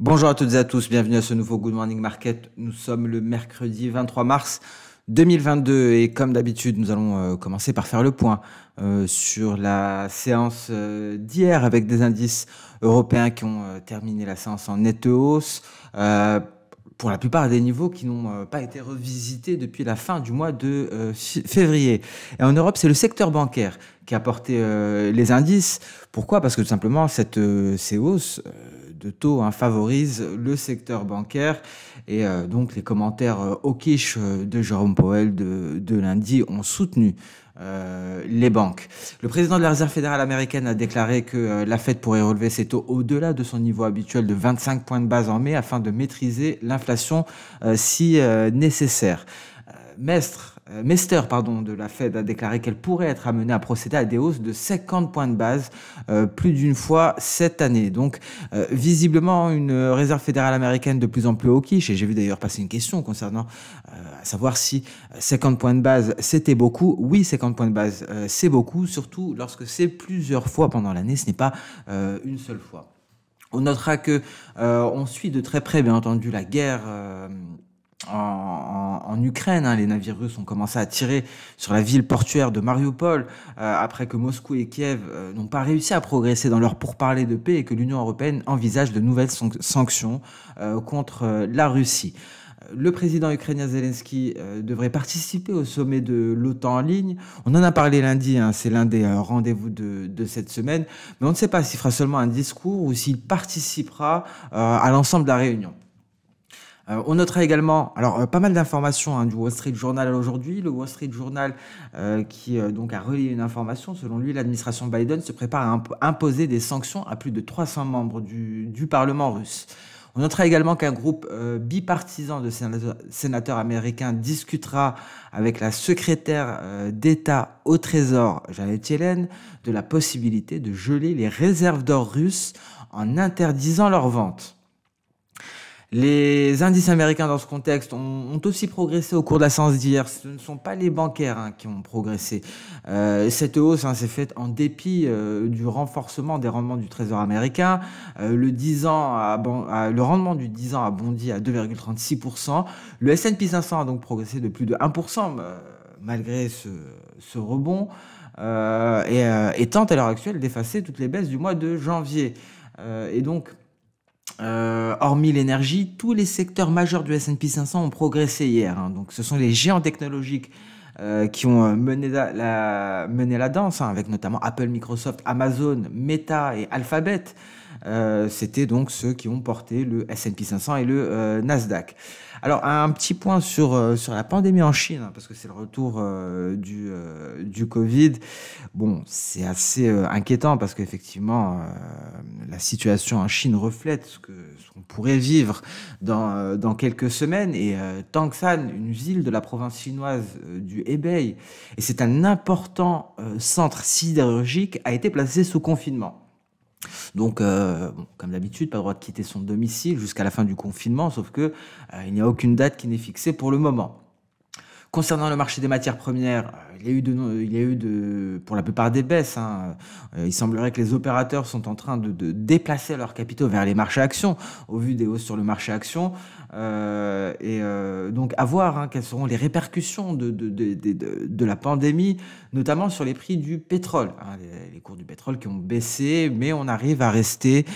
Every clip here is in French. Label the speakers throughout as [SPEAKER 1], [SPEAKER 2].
[SPEAKER 1] Bonjour à toutes et à tous, bienvenue à ce nouveau Good Morning Market. Nous sommes le mercredi 23 mars 2022 et comme d'habitude, nous allons commencer par faire le point sur la séance d'hier avec des indices européens qui ont terminé la séance en nette hausse. Pour la plupart des niveaux qui n'ont pas été revisités depuis la fin du mois de février. Et en Europe, c'est le secteur bancaire qui a porté les indices. Pourquoi? Parce que tout simplement, ces hausses de taux favorisent le secteur bancaire. Et donc, les commentaires hawkish de Jérôme Powell de lundi ont soutenu les banques. Le président de la Réserve fédérale américaine a déclaré que la Fed pourrait relever ses taux au-delà de son niveau habituel de 25 points de base en mai afin de maîtriser l'inflation si nécessaire. Mester de la Fed a déclaré qu'elle pourrait être amenée à procéder à des hausses de 50 points de base plus d'une fois cette année. Donc, visiblement, une réserve fédérale américaine de plus en plus hawkish, et j'ai vu d'ailleurs passer une question concernant à savoir si 50 points de base, c'était beaucoup. Oui, 50 points de base, c'est beaucoup, surtout lorsque c'est plusieurs fois pendant l'année, ce n'est pas une seule fois. On notera que on suit de très près, bien entendu, la guerre en Ukraine. Les navires russes ont commencé à tirer sur la ville portuaire de Mariupol après que Moscou et Kiev n'ont pas réussi à progresser dans leur pourparlers de paix et que l'Union européenne envisage de nouvelles sanctions contre la Russie. Le président ukrainien Zelensky devrait participer au sommet de l'OTAN en ligne. On en a parlé lundi, c'est l'un des rendez-vous de cette semaine, mais on ne sait pas s'il fera seulement un discours ou s'il participera à l'ensemble de la réunion. On notera également, pas mal d'informations du Wall Street Journal aujourd'hui. Le Wall Street Journal qui donc a relayé une information. Selon lui, l'administration Biden se prépare à imposer des sanctions à plus de 300 membres du Parlement russe. On notera également qu'un groupe bipartisan de sénateurs américains discutera avec la secrétaire d'État au Trésor, Janet Yellen, de la possibilité de geler les réserves d'or russes en interdisant leur vente. Les indices américains dans ce contexte ont aussi progressé au cours de la séance d'hier. Ce ne sont pas les bancaires qui ont progressé. Cette hausse s'est faite en dépit du renforcement des rendements du Trésor américain. Le rendement du 10 ans a bondi à 2,36%. Le S&P 500 a donc progressé de plus de 1% malgré ce rebond et tente à l'heure actuelle d'effacer toutes les baisses du mois de janvier. Et donc, hormis l'énergie, tous les secteurs majeurs du S&P 500 ont progressé hier. Donc, ce sont les géants technologiques qui ont mené la danse, avec notamment Apple, Microsoft, Amazon, Meta et Alphabet. C'était donc ceux qui ont porté le S&P 500 et le Nasdaq. Alors, un petit point sur la pandémie en Chine, parce que c'est le retour du Covid. Bon, c'est assez inquiétant parce qu'effectivement, la situation en Chine reflète ce qu'on pourrait vivre dans quelques semaines. Et Tangshan, une ville de la province chinoise du Hebei, et c'est un important centre sidérurgique, a été placé sous confinement. Donc, comme d'habitude, pas le droit de quitter son domicile jusqu'à la fin du confinement, sauf que il n'y a aucune date qui n'est fixée pour le moment. Concernant le marché des matières premières, il y a eu pour la plupart des baisses. Il semblerait que les opérateurs sont en train de déplacer leurs capitaux vers les marchés actions au vu des hausses sur le marché actions. Donc, à voir quelles seront les répercussions de la pandémie, notamment sur les prix du pétrole. Les cours du pétrole qui ont baissé, mais on arrive à rester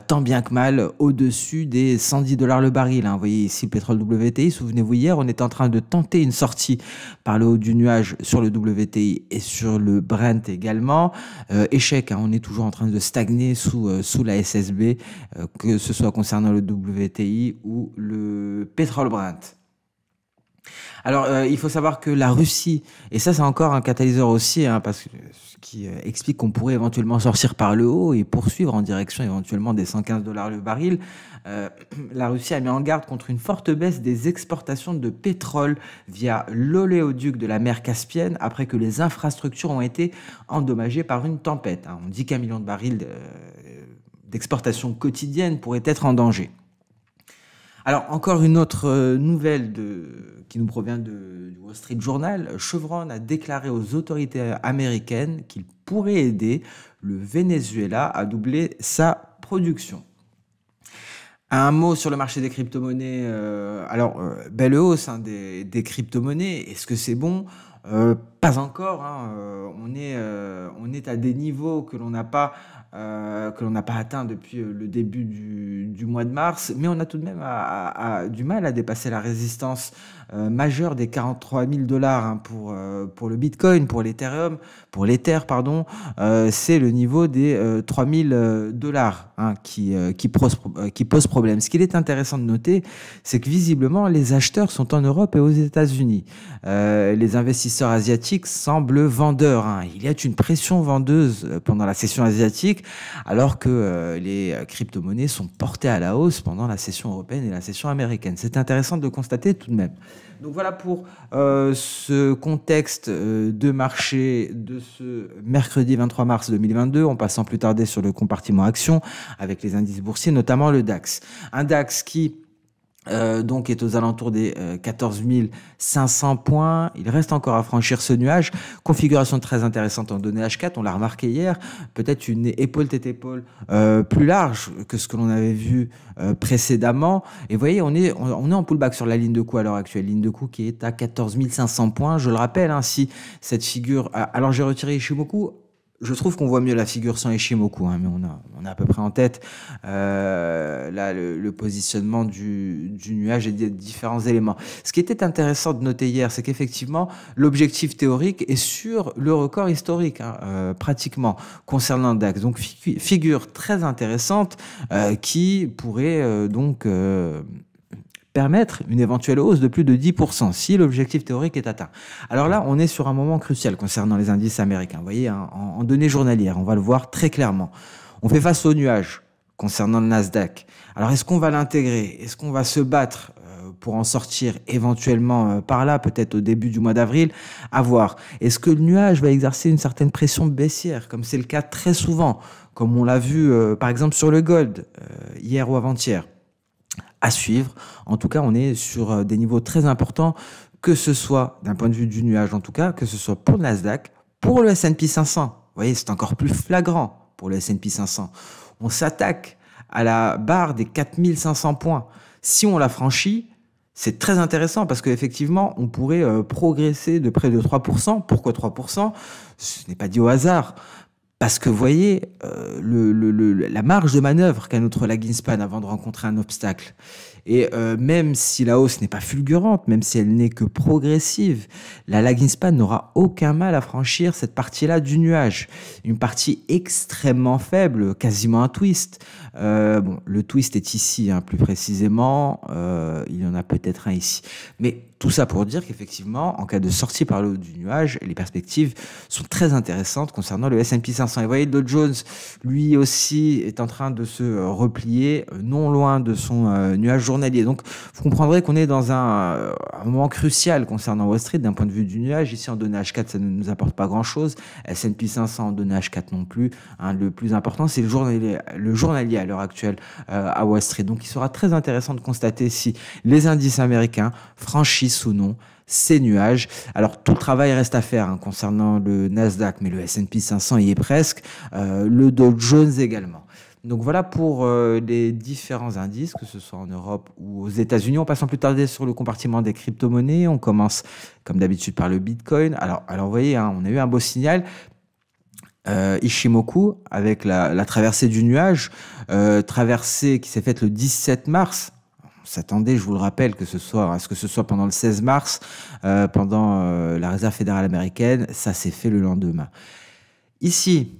[SPEAKER 1] tant bien que mal au-dessus des 110 $ le baril. Vous voyez ici le pétrole WTI. Souvenez-vous, hier, on était en train de tenter une sortie par le haut du nuage sur le WTI et sur le Brent également. Échec, on est toujours en train de stagner sous la SSB, que ce soit concernant le WTI ou le pétrole Brent. Alors, il faut savoir que la Russie, et ça c'est encore un catalyseur aussi, parce que ce qui explique qu'on pourrait éventuellement sortir par le haut et poursuivre en direction éventuellement des 115 $ le baril. La Russie a mis en garde contre une forte baisse des exportations de pétrole via l'oléoduc de la mer Caspienne après que les infrastructures ont été endommagées par une tempête. On dit qu'1 million de barils d'exportation quotidienne pourrait être en danger. Alors, encore une autre nouvelle qui nous provient du Wall Street Journal. Chevron a déclaré aux autorités américaines qu'il pourrait aider le Venezuela à doubler sa production. Un mot sur le marché des crypto-monnaies. Belle hausse hein, des crypto-monnaies. Est-ce que c'est bon? Pas encore, hein. On est à des niveaux que l'on n'a pas atteint depuis le début du mois de mars, mais on a tout de même du mal à dépasser la résistance majeure des 43 000 dollars hein, pour le Bitcoin, pour l'Ethereum, pour l'Ether, pardon. C'est le niveau des 3 000 dollars hein, qui pose problème. Ce qu'il est intéressant de noter, c'est que visiblement, les acheteurs sont en Europe et aux États-Unis. Les investisseurs asiatiques semblent vendeurs, hein. Il y a une pression vendeuse pendant la session asiatique, alors que les crypto-monnaies sont portées à la hausse pendant la session européenne et la session américaine. C'est intéressant de le constater tout de même. Donc voilà pour ce contexte de marché de ce mercredi 23 mars 2022. On passe sans plus tarder sur le compartiment action avec les indices boursiers, notamment le DAX. Un DAX qui donc est aux alentours des 14 500 points. Il reste encore à franchir ce nuage. Configuration très intéressante en données H4. On l'a remarqué hier. Peut-être une épaule tête épaule plus large que ce que l'on avait vu précédemment. Et vous voyez, on est en pullback sur la ligne de coup à l'heure actuelle. Ligne de coup qui est à 14 500 points. Je le rappelle, hein, si cette figure... Alors j'ai retiré Ishimoku. Je trouve qu'on voit mieux la figure sans Ishimoku, hein, mais on a à peu près en tête là, le positionnement du nuage et des différents éléments. Ce qui était intéressant de noter hier, c'est qu'effectivement, l'objectif théorique est sur le record historique, hein, pratiquement, concernant le DAX. Donc, figure très intéressante qui pourrait permettre une éventuelle hausse de plus de 10% si l'objectif théorique est atteint. Alors là, on est sur un moment crucial concernant les indices américains. Vous voyez, hein, en données journalières, on va le voir très clairement. On fait face au nuage concernant le Nasdaq. Alors, est-ce qu'on va l'intégrer? Est-ce qu'on va se battre pour en sortir éventuellement par là, peut-être au début du mois d'avril? À voir. Est-ce que le nuage va exercer une certaine pression baissière, comme c'est le cas très souvent, comme on l'a vu par exemple sur le gold hier ou avant-hier? À suivre. En tout cas, on est sur des niveaux très importants, que ce soit d'un point de vue du nuage, en tout cas, que ce soit pour le Nasdaq, pour le S&P 500. Vous voyez, c'est encore plus flagrant pour le S&P 500. On s'attaque à la barre des 4500 points. Si on la franchit, c'est très intéressant parce qu'effectivement, on pourrait progresser de près de 3%. Pourquoi 3%? Ce n'est pas dit au hasard. Parce que vous voyez, la marge de manœuvre qu'a notre lagging span avant de rencontrer un obstacle. Et même si la hausse n'est pas fulgurante, même si elle n'est que progressive, la lagging span n'aura aucun mal à franchir cette partie-là du nuage. Une partie extrêmement faible, quasiment un twist. Le twist est ici, hein, plus précisément. Il y en a peut-être un ici. Mais tout ça pour dire qu'effectivement, en cas de sortie par le haut du nuage, les perspectives sont très intéressantes concernant le S&P 500. Et vous voyez, le Dow Jones, lui aussi, est en train de se replier non loin de son nuage journalier. Donc, vous comprendrez qu'on est dans un moment crucial concernant Wall Street d'un point de vue du nuage. Ici, en données H4, ça ne nous apporte pas grand-chose. S&P 500 en données H4 non plus. Hein, le plus important, c'est le journalier à l'heure actuelle à Wall Street. Donc, il sera très intéressant de constater si les indices américains franchissent ou non ces nuages. Alors tout le travail reste à faire hein, concernant le Nasdaq, mais le S&P 500 y est presque, le Dow Jones également. Donc voilà pour les différents indices, que ce soit en Europe ou aux États-Unis. On passe en plus tarder sur le compartiment des crypto-monnaies. On commence comme d'habitude par le Bitcoin. Alors vous voyez, hein, on a eu un beau signal. Ishimoku avec la traversée du nuage, traversée qui s'est faite le 17 mars. On s'attendait, je vous le rappelle, à ce que ce soit pendant le 16 mars, pendant la Réserve fédérale américaine. Ça s'est fait le lendemain. Ici,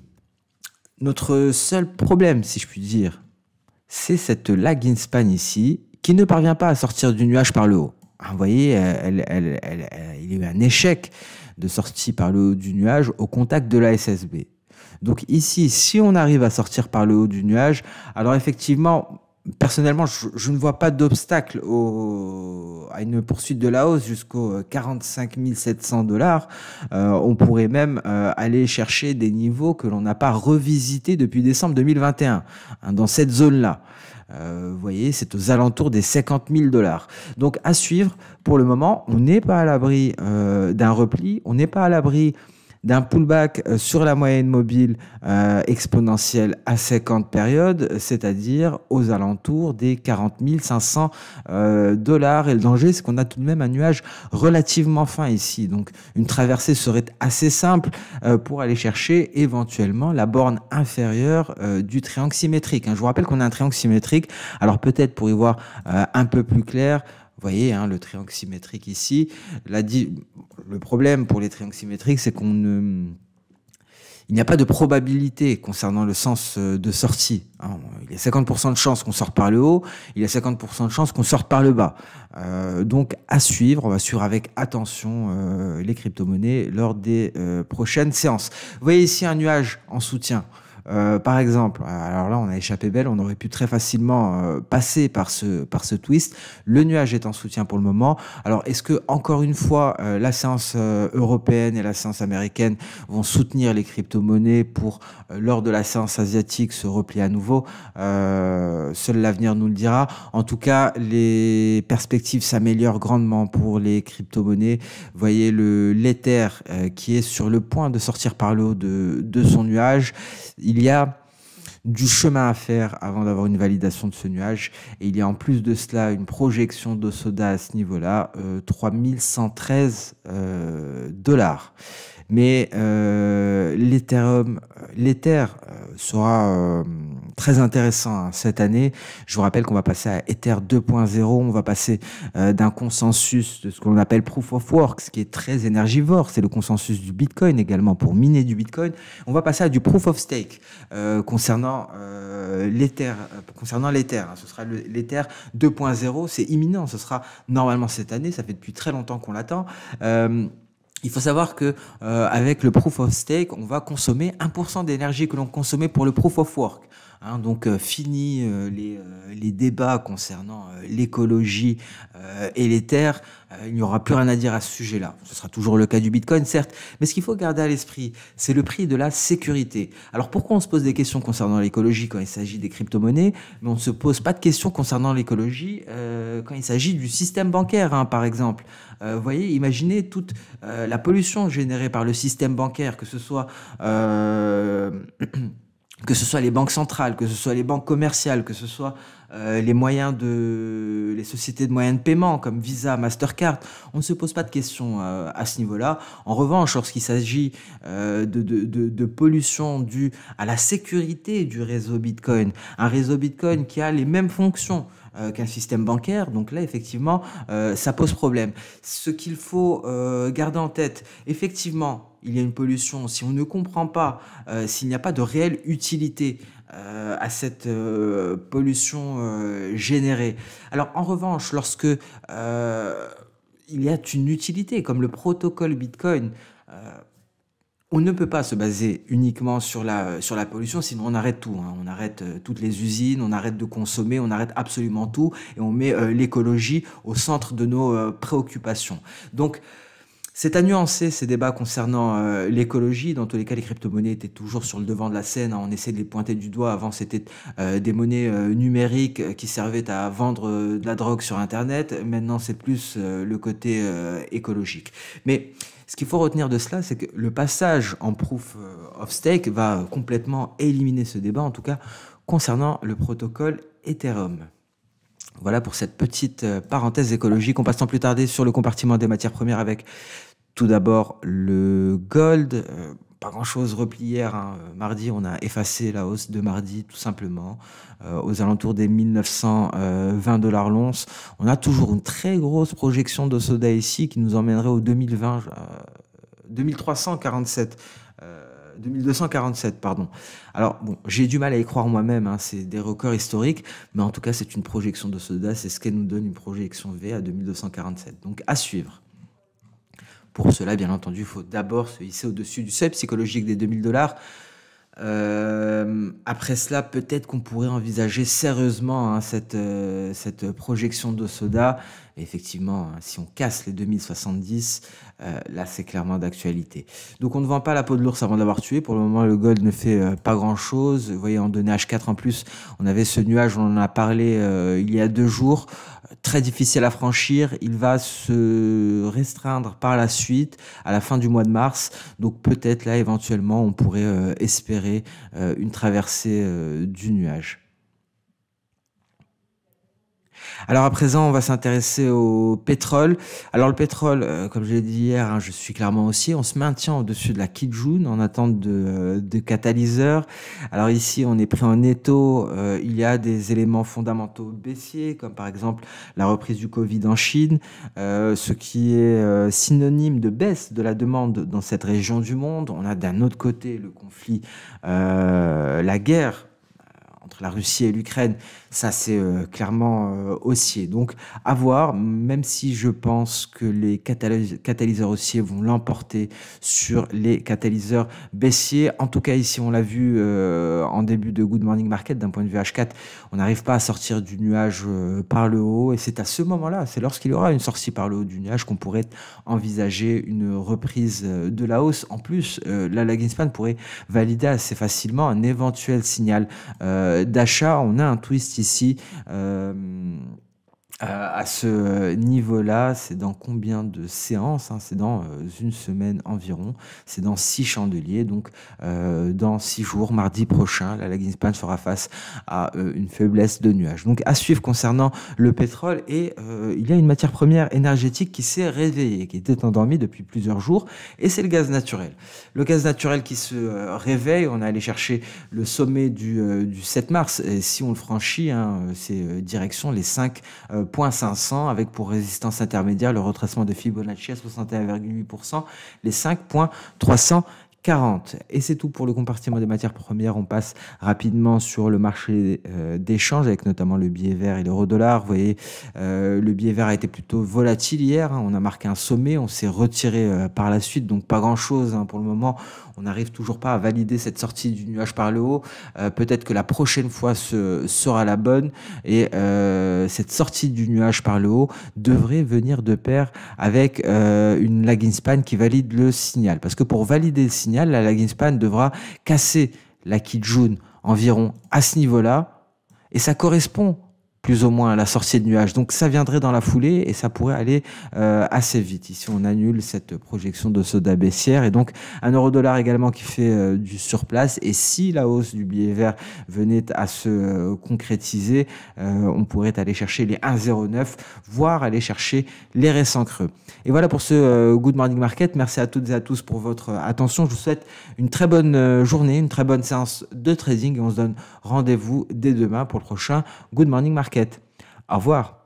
[SPEAKER 1] notre seul problème, si je puis dire, c'est cette lagging span ici, qui ne parvient pas à sortir du nuage par le haut. Vous voyez, il y a eu un échec de sortie par le haut du nuage au contact de la SSB. Donc ici, si on arrive à sortir par le haut du nuage, alors effectivement, personnellement, je ne vois pas d'obstacle à une poursuite de la hausse jusqu'aux 45 700 dollars. On pourrait même aller chercher des niveaux que l'on n'a pas revisités depuis décembre 2021, hein, dans cette zone-là. Vous voyez, c'est aux alentours des 50 000 dollars. Donc, à suivre, pour le moment, on n'est pas à l'abri d'un repli, on n'est pas à l'abri d'un pullback sur la moyenne mobile exponentielle à 50 périodes, c'est-à-dire aux alentours des 40 500 dollars. Et le danger, c'est qu'on a tout de même un nuage relativement fin ici. Donc, une traversée serait assez simple pour aller chercher éventuellement la borne inférieure du triangle symétrique. Je vous rappelle qu'on a un triangle symétrique. Alors, peut-être pour y voir un peu plus clair, vous voyez, le triangle symétrique ici. Le problème pour les triangles symétriques, c'est il n'y a pas de probabilité concernant le sens de sortie. Il y a 50% de chances qu'on sorte par le haut, il y a 50% de chances qu'on sorte par le bas. Donc à suivre, on va suivre avec attention les crypto-monnaies lors des prochaines séances. Vous voyez ici un nuage en soutien. Par exemple, alors là on a échappé belle, on aurait pu très facilement passer par ce twist. Le nuage est en soutien pour le moment. Alors est-ce que encore une fois la séance européenne et la séance américaine vont soutenir les crypto-monnaies pour lors de la séance asiatique se replier à nouveau? Seul l'avenir nous le dira. En tout cas, les perspectives s'améliorent grandement pour les crypto-monnaies. Vous voyez l'Ether qui est sur le point de sortir par le haut de son nuage. Il y a du chemin à faire avant d'avoir une validation de ce nuage. Et il y a en plus de cela une projection d'Osoda à ce niveau-là, 3113 dollars. Mais l'Ether sera très intéressant cette année. Je vous rappelle qu'on va passer à Ether 2.0. On va passer d'un consensus de ce qu'on appelle Proof of Work, ce qui est très énergivore. C'est le consensus du Bitcoin également pour miner du Bitcoin. On va passer à du Proof of Stake concernant l'Ether. Ce sera l'Ether 2.0. C'est imminent. Ce sera normalement cette année. Ça fait depuis très longtemps qu'on l'attend. Il faut savoir que avec le Proof of Stake, on va consommer 1% d'énergie que l'on consommait pour le Proof of Work. Donc fini les débats concernant l'écologie et les terres, il n'y aura plus rien à dire à ce sujet-là. Ce sera toujours le cas du Bitcoin, certes, mais ce qu'il faut garder à l'esprit, c'est le prix de la sécurité. Alors pourquoi on se pose des questions concernant l'écologie quand il s'agit des crypto-monnaies, mais on ne se pose pas de questions concernant l'écologie quand il s'agit du système bancaire, par exemple. Vous voyez, imaginez toute la pollution générée par le système bancaire, que ce soit les banques centrales, que ce soit les banques commerciales, que ce soit les sociétés de moyens de paiement comme Visa, Mastercard. On ne se pose pas de questions à ce niveau-là. En revanche, lorsqu'il s'agit de pollution due à la sécurité du réseau Bitcoin, un réseau Bitcoin qui a les mêmes fonctions qu'un système bancaire, donc là effectivement ça pose problème. Ce qu'il faut garder en tête, effectivement il y a une pollution, si on ne comprend pas, s'il n'y a pas de réelle utilité à cette pollution générée. Alors en revanche, lorsque il y a une utilité comme le protocole Bitcoin, on ne peut pas se baser uniquement sur la pollution, sinon on arrête tout. On arrête toutes les usines, on arrête de consommer, on arrête absolument tout et on met l'écologie au centre de nos préoccupations. Donc, c'est à nuancer ces débats concernant l'écologie. Dans tous les cas, les crypto-monnaies étaient toujours sur le devant de la scène. On essaie de les pointer du doigt. Avant, c'était des monnaies numériques qui servaient à vendre de la drogue sur Internet. Maintenant, c'est plus le côté écologique. Mais ce qu'il faut retenir de cela, c'est que le passage en Proof of Stake va complètement éliminer ce débat, en tout cas concernant le protocole Ethereum. Voilà pour cette petite parenthèse écologique. On passe sans plus tarder sur le compartiment des matières premières avec tout d'abord le gold. Pas grand-chose repli hier. Mardi, on a effacé la hausse de mardi tout simplement aux alentours des 1920 $ l'once. On a toujours une très grosse projection de soda ici qui nous emmènerait au 2020, 2347. 2247, pardon. Alors, bon, j'ai du mal à y croire moi-même, c'est des records historiques, mais en tout cas, c'est une projection de soda, c'est ce qu'elle nous donne, une projection V à 2247. Donc, à suivre. Pour cela, bien entendu, il faut d'abord se hisser au-dessus du seuil psychologique des 2000 $. Après cela, peut-être qu'on pourrait envisager sérieusement cette projection de soda. Et effectivement, si on casse les 2070, là c'est clairement d'actualité. Donc on ne vend pas la peau de l'ours avant de l'avoir tué. Pour le moment, le gold ne fait pas grand-chose. Vous voyez, en données H4 en plus, on avait ce nuage, on en a parlé il y a 2 jours. très difficile à franchir. Il va se restreindre par la suite à la fin du mois de mars. Donc peut-être là, éventuellement, on pourrait espérer une traversée du nuage. Alors à présent, on va s'intéresser au pétrole. Alors le pétrole, comme je l'ai dit hier, hein, je suis clairement haussier. On se maintient au-dessus de la Kijun en attente de catalyseurs. Alors ici, on est pris en étau. Il y a des éléments fondamentaux baissiers, comme par exemple la reprise du Covid en Chine, ce qui est synonyme de baisse de la demande dans cette région du monde. On a d'un autre côté le conflit, la guerre entre la Russie et l'Ukraine, ça c'est clairement haussier. Donc à voir, même si je pense que les catalyseurs haussiers vont l'emporter sur les catalyseurs baissiers. En tout cas ici on l'a vu en début de Good Morning Market, d'un point de vue H4, on n'arrive pas à sortir du nuage par le haut, et c'est à ce moment-là, c'est lorsqu'il y aura une sortie par le haut du nuage qu'on pourrait envisager une reprise de la hausse. En plus, la lagging span pourrait valider assez facilement un éventuel signal d'achat. On a un twist ici à ce niveau-là. C'est dans combien de séances, hein? C'est dans une semaine environ. C'est dans 6 chandeliers. Donc dans 6 jours, mardi prochain, la lagging span fera face à une faiblesse de nuages. Donc à suivre concernant le pétrole. Et il y a une matière première énergétique qui s'est réveillée, qui était endormie depuis plusieurs jours, et c'est le gaz naturel. Le gaz naturel qui se réveille. On est allé chercher le sommet du 7 mars, et si on le franchit, hein, c'est direction les 5,500, avec pour résistance intermédiaire le retracement de Fibonacci à 61,8%, les 5,340. Et c'est tout pour le compartiment des matières premières. On passe rapidement sur le marché d'échange, avec notamment le billet vert et l'euro-dollar. Vous voyez, le billet vert a été plutôt volatile hier, hein. On a marqué un sommet, on s'est retiré par la suite, donc pas grand-chose, hein, pour le moment. On n'arrive toujours pas à valider cette sortie du nuage par le haut. Peut-être que la prochaine fois sera la bonne, et cette sortie du nuage par le haut devrait venir de pair avec une lagging span qui valide le signal. Parce que pour valider le signal, la lagging span devra casser la Kijun environ à ce niveau-là, et ça correspond plus ou moins à la sortie de nuage. Donc ça viendrait dans la foulée et ça pourrait aller assez vite. Ici, on annule cette projection de soda baissière, et donc un euro-dollar également qui fait du surplace. Et si la hausse du billet vert venait à se concrétiser, on pourrait aller chercher les 1,09, voire aller chercher les récents creux. Et voilà pour ce Good Morning Market. Merci à toutes et à tous pour votre attention. Je vous souhaite une très bonne journée, une très bonne séance de trading, et on se donne rendez-vous dès demain pour le prochain Good Morning Market. Au revoir.